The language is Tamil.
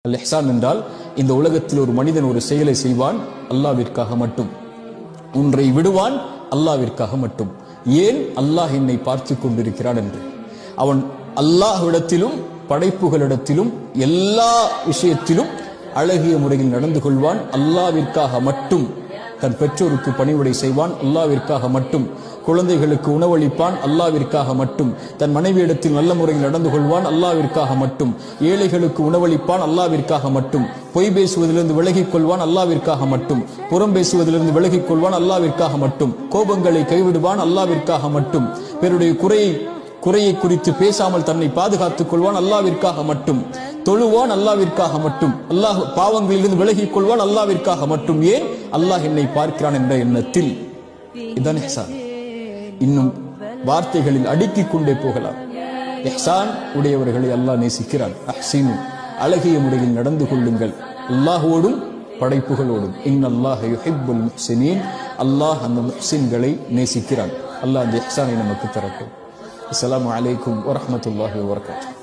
அல் இஹ்சான் என்றால் இந்த உலகத்தில் ஒரு மனிதன் ஒரு செயலை செய்வான் அல்லாஹ்விற்காக மட்டும், ஒன்றை விடுவான் அல்லாஹ்விற்காக மட்டும். ஏன்? அல்லாஹ் என்னை பார்த்து கொண்டிருக்கிறான் என்று. அவன் அல்லாஹ்விடத்திலும் படைப்புகளிடத்திலும் எல்லா விஷயத்திலும் அழகிய முறையில் நடந்து கொள்வான், அல்லாஹ்விற்காக மட்டும். தன் பெற்றோருக்கு பணிவிடை செய்வான், அல்லாஹ்விற்காக மட்டும். குழந்தைகளுக்கு உணவளிப்பான், அல்லாஹ்விற்காக மட்டும். தன் மனைவியிடத்தில் நல்ல முறையில் நடந்து கொள்வான், அல்லாஹ்விற்காக மட்டும். ஏழைகளுக்கு உணவளிப்பான், அல்லாஹ்விற்காக மட்டும். பொய் பேசுவதிலிருந்து விலகிக் கொள்வான், அல்லாஹ்விற்காக மட்டும். புறம் பேசுவதிலிருந்து விலகிக் கொள்வான், அல்லாஹ்விற்காக மட்டும். கோபங்களை கைவிடுவான், அல்லாஹ்விற்காக மட்டும். பிறருடைய குறையை குறித்து பேசாமல் தன்னை பாதுகாத்துக் கொள்வான், அல்லாஹ்விற்காக மட்டும். தொழுவான், அல்லாஹ்விற்காக மட்டும். அல்லாஹ் பாவங்களிலிருந்து விலகிக் கொள்வான், அல்லாஹ்விற்காக மட்டும். ஏன்? அல்லாஹ் என்னை பார்க்கிறான் என்ற எண்ணத்தில். இதுதான் இஹ்சான். இன்னும் வார்த்தைகளில் அடுக்கிக் கொண்டே போகலாம். இஹ்சான் உடையவர்களை அல்லாஹ் நேசிக்கிறான். அஹ்சினு, அழகிய முறையில் நடந்து கொள்ளுங்கள் அல்லாஹ்வோடும் படைப்புகளோடும். இன்னல்லாஹ யுஹிப்புல் முஹ்சினீன், அல்லாஹ் அந்த முஹ்சின்களை நேசிக்கிறான். அல்லாஹ் அந்த இஹ்சானை நமக்கு தரட்டும். அஸ்ஸலாமு அலைக்கும் வரஹ்மத்துல்லாஹி வபரகாத்துஹு.